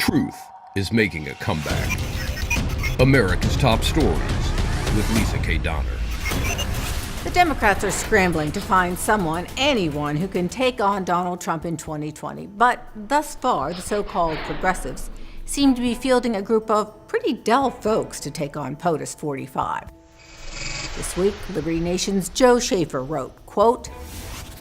Truth is making a comeback. America's Top Stories with Lisa K. Donner. The Democrats are scrambling to find anyone who can take on Donald Trump in 2020. But thus far, the so-called progressives seem to be fielding a group of pretty dull folks to take on POTUS 45. This week, Liberty Nation's Joe Schaefer wrote, quote,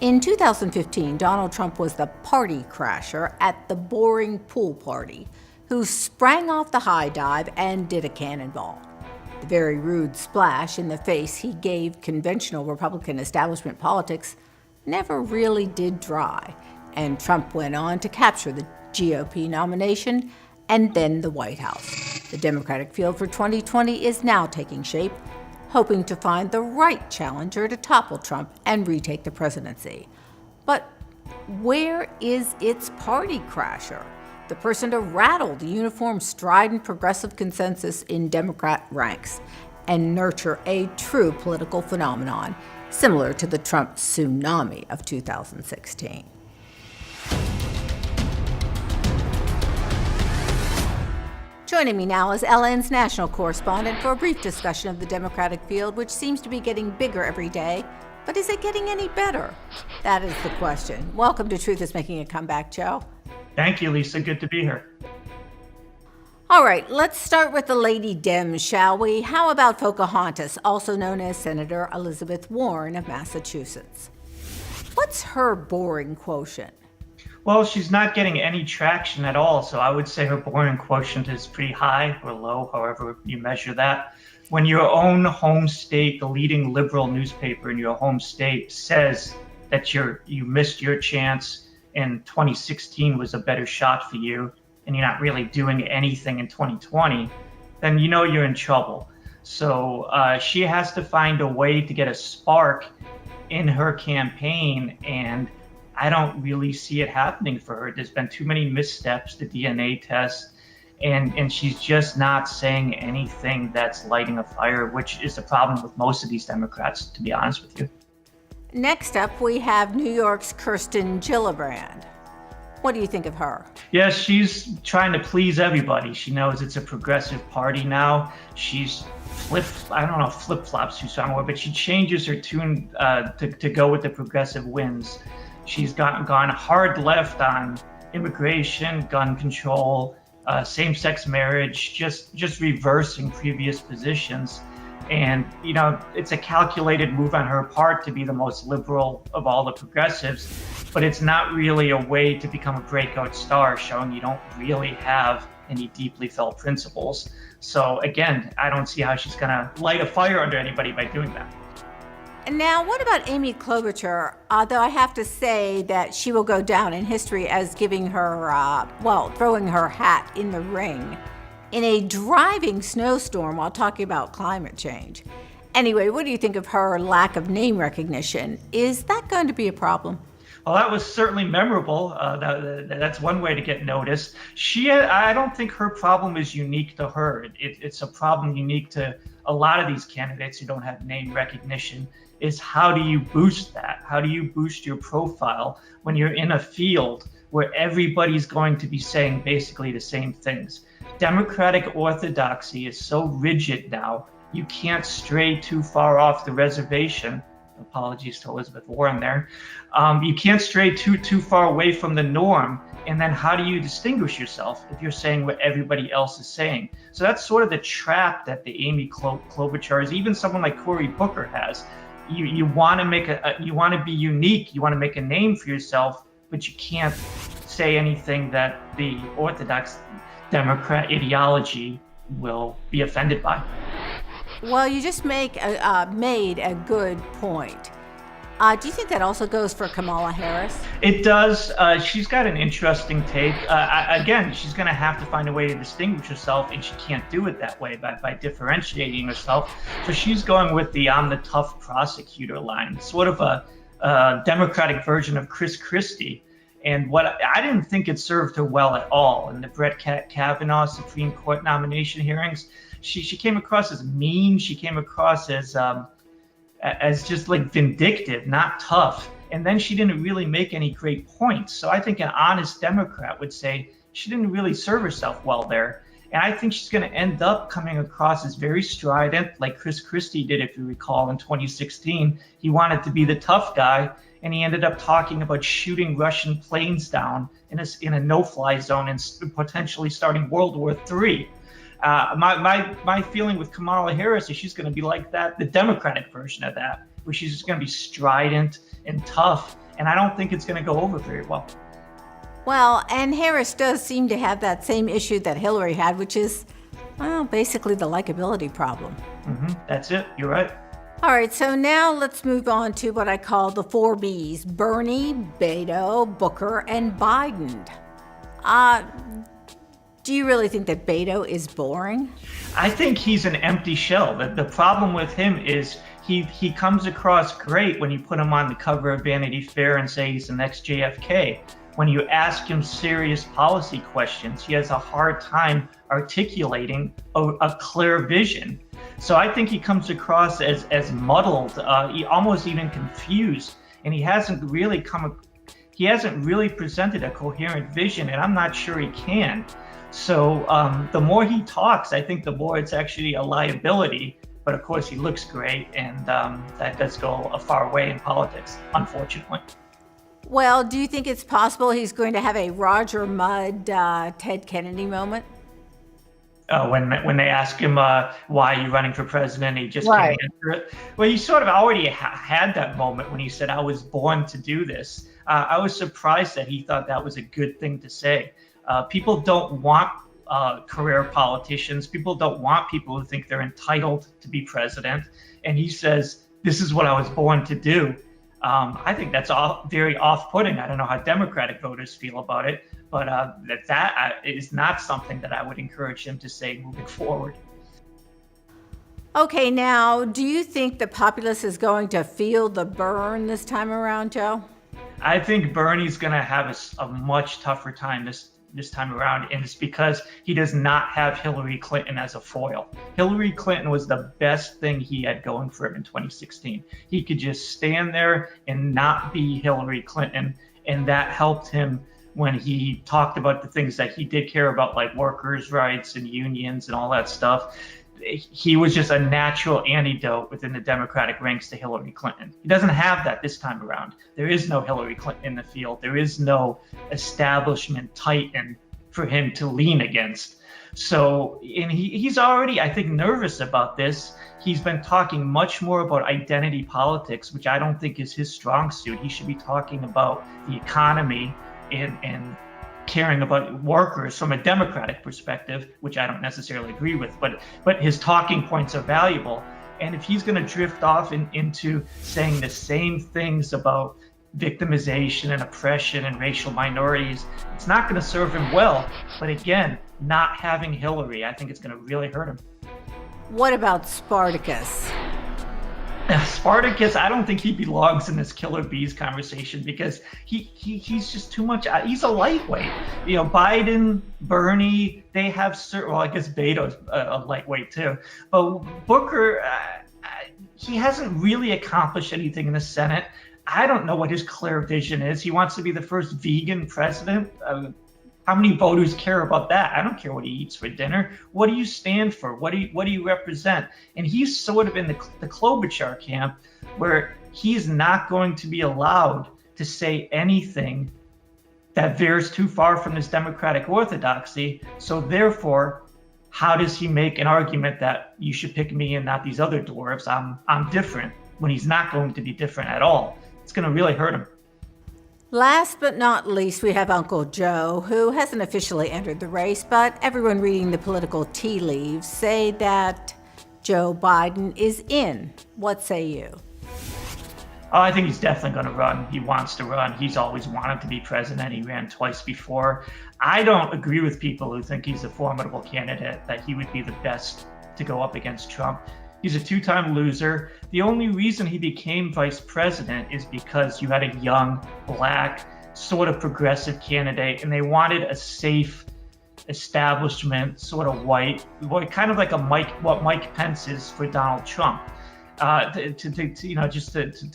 "In 2015, Donald Trump was the party crasher at the boring pool party who sprang off the high dive and did a cannonball. The very rude splash in the face he gave conventional Republican establishment politics never really did dry, and Trump went on to capture the GOP nomination and then the White House. The Democratic field for 2020 is now taking shape, hoping to find the right challenger to topple Trump and retake the presidency. But where is its party crasher? The person to rattle the uniform strident progressive consensus in Democrat ranks and nurture a true political phenomenon similar to the Trump tsunami of 2016. Joining me now is LN's national correspondent for a brief discussion of the Democratic field, which seems to be getting bigger every day. But is it getting any better? That is the question. Welcome to Truth is Making a Comeback, Joe. Thank you, Lisa. Good to be here. All right, let's start with the Lady Dems, shall we? How about Pocahontas, also known as Senator Elizabeth Warren of Massachusetts? What's her boring quotient? Well, she's not getting any traction at all, so I would say her boring quotient is pretty high or low, however you measure that. When your own home state, the leading liberal newspaper in your home state, says that you missed your chance and 2016 was a better shot for you, and you're not really doing anything in 2020, then you know you're in trouble. So she has to find a way to get a spark in her campaign, and I don't really see it happening for her. There's been too many missteps, the DNA test, and she's just not saying anything that's lighting a fire, which is the problem with most of these Democrats, to be honest with you. Next up, we have New York's Kirsten Gillibrand. What do you think of her? Yes, she's trying to please everybody. She knows it's a progressive party now. She's flip-flops too strong word, but she changes her tune to go with the progressive wins. She's gone hard left on immigration, gun control, same-sex marriage, just reversing previous positions. And, it's a calculated move on her part to be the most liberal of all the progressives, but it's not really a way to become a breakout star, showing you don't really have any deeply felt principles. So again, I don't see how she's going to light a fire under anybody by doing that. And now, what about Amy Klobuchar? Though I have to say that she will go down in history as giving her, throwing her hat in the ring in a driving snowstorm while talking about climate change. Anyway, what do you think of her lack of name recognition? Is that going to be a problem? Well, that was certainly memorable. That's one way to get noticed. I don't think her problem is unique to her. It's a problem unique to a lot of these candidates who don't have name recognition. Is how do you boost that? How do you boost your profile when you're in a field where everybody's going to be saying basically the same things? Democratic orthodoxy is so rigid now, you can't stray too far off the reservation. Apologies to Elizabeth Warren there. You can't stray too far away from the norm. And then how do you distinguish yourself if you're saying what everybody else is saying? So that's sort of the trap that the Amy Klobuchar is, even someone like Cory Booker has. You want to you want to be unique. You want to make a name for yourself, but you can't say anything that the orthodox Democrat ideology will be offended by. Well, you just made a good point. Do you think that also goes for Kamala Harris? It does. She's got an interesting take. Again, she's going to have to find a way to distinguish herself, and she can't do it that way by differentiating herself. So she's going with the "I'm the tough prosecutor" line, sort of a Democratic version of Chris Christie. And what I didn't think it served her well at all in the Brett Kavanaugh Supreme Court nomination hearings. She came across as mean. She came across as just like vindictive, not tough. And then she didn't really make any great points. So I think an honest Democrat would say, she didn't really serve herself well there. And I think she's going to end up coming across as very strident, like Chris Christie did, if you recall, in 2016. He wanted to be the tough guy, and he ended up talking about shooting Russian planes down in a no-fly zone and potentially starting World War III. My feeling with Kamala Harris is she's going to be like that, the Democratic version of that, where she's just going to be strident and tough, and I don't think it's going to go over very well. Well, and Harris does seem to have that same issue that Hillary had, which is, well, basically the likability problem. That's it. You're right. All right, so now let's move on to what I call the 4 Bs: Bernie, Beto, Booker, and Biden. Do you really think that Beto is boring? I think he's an empty shell. The problem with him is he comes across great when you put him on the cover of Vanity Fair and say he's the next JFK. When you ask him serious policy questions, he has a hard time articulating a clear vision. So I think he comes across as muddled, almost even confused, and he hasn't really presented a coherent vision, and I'm not sure he can. So the more he talks, I think the more it's actually a liability. But of course, he looks great, and that does go a far way in politics, unfortunately. Well, do you think it's possible he's going to have a Roger Mudd, Ted Kennedy moment? When they ask him why are you running for president, he just can't answer it. Well, he sort of already had that moment when he said, "I was born to do this." I was surprised that he thought that was a good thing to say. People don't want career politicians. People don't want people who think they're entitled to be president. And he says, "This is what I was born to do." I think that's very off-putting. I don't know how Democratic voters feel about it, but that is not something that I would encourage him to say moving forward. Okay, now, do you think the populace is going to feel the burn this time around, Joe? I think Bernie's going to have a much tougher time this time around, and it's because he does not have Hillary Clinton as a foil. Hillary Clinton was the best thing he had going for him in 2016. He could just stand there and not be Hillary Clinton, and that helped him when he talked about the things that he did care about, like workers' rights and unions and all that stuff. He was just a natural antidote within the Democratic ranks to Hillary Clinton. He doesn't have that this time around. There is no Hillary Clinton in the field. There is no establishment titan for him to lean against. So, and he's already, I think, nervous about this. He's been talking much more about identity politics, which I don't think is his strong suit. He should be talking about the economy and caring about workers from a Democratic perspective, which I don't necessarily agree with, but his talking points are valuable. And if he's going to drift off into saying the same things about victimization and oppression and racial minorities, it's not going to serve him well. But again, not having Hillary, I think it's going to really hurt him. What about Spartacus? Spartacus, I don't think he belongs in this killer bees conversation because he's just too much. He's a lightweight. You know, Biden, Bernie, they have certain. Well, I guess Beto's a lightweight too. But Booker, he hasn't really accomplished anything in the Senate. I don't know what his clear vision is. He wants to be the first vegan president. How many voters care about that? I don't care what he eats for dinner. What do you stand for? What do you represent? And he's sort of in the Klobuchar camp where he's not going to be allowed to say anything that veers too far from his democratic orthodoxy. So therefore, how does he make an argument that you should pick me and not these other dwarves? I'm different, when he's not going to be different at all. It's going to really hurt him. Last but not least, we have Uncle Joe, who hasn't officially entered the race, but everyone reading the political tea leaves say that Joe Biden is in. What say you? Oh, I think he's definitely going to run. He wants to run. He's always wanted to be president. He ran twice before. I don't agree with people who think he's a formidable candidate, that he would be the best to go up against Trump. He's a two-time loser. The only reason he became vice president is because you had a young, black, sort of progressive candidate, and they wanted a safe establishment, sort of white, kind of like what Mike Pence is for Donald Trump, to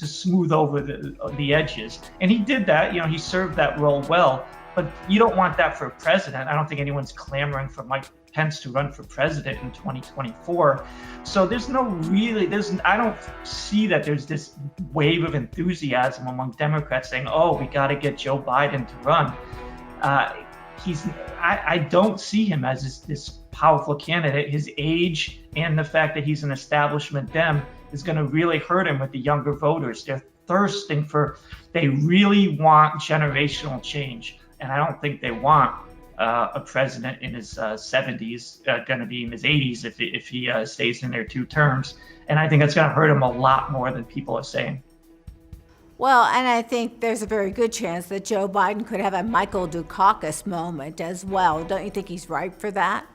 smooth over the edges. And he did that. You know, he served that role well. but you don't want that for president. I don't think anyone's clamoring for Mike Pence to run for president in 2024. So I don't see that there's this wave of enthusiasm among Democrats saying, oh, we got to get Joe Biden to run. I don't see him as this powerful candidate. His age and the fact that he's an establishment Dem is going to really hurt him with the younger voters. They're thirsting they really want generational change. And I don't think they want a president in his 70s, going to be in his 80s if he stays in there 2 terms. And I think that's going to hurt him a lot more than people are saying. Well, and I think there's a very good chance that Joe Biden could have a Michael Dukakis moment as well. Don't you think he's ripe for that?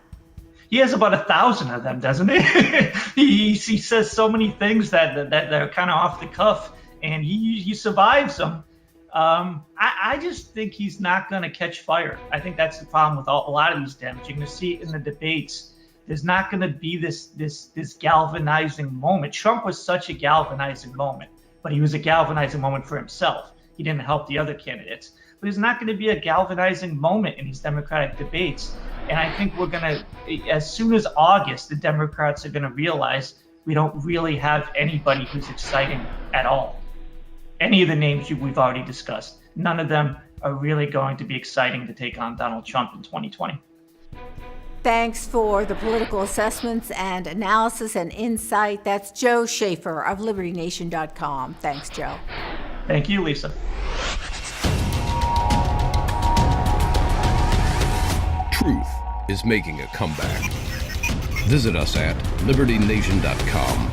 He has about 1,000 of them, doesn't he? he says so many things that are kind of off the cuff, and he survives them. I just think he's not going to catch fire. I think that's the problem with a lot of these Dems. You're going to see it in the debates. There's not going to be this galvanizing moment. Trump was such a galvanizing moment, but he was a galvanizing moment for himself. He didn't help the other candidates. But there's not going to be a galvanizing moment in these Democratic debates. And I think as soon as August, the Democrats are going to realize we don't really have anybody who's exciting at all. Any of the names we've already discussed, none of them are really going to be exciting to take on Donald Trump in 2020. Thanks for the political assessments and analysis and insight. That's Joe Schaefer of LibertyNation.com. Thanks, Joe. Thank you, Lisa. Truth is making a comeback. Visit us at LibertyNation.com.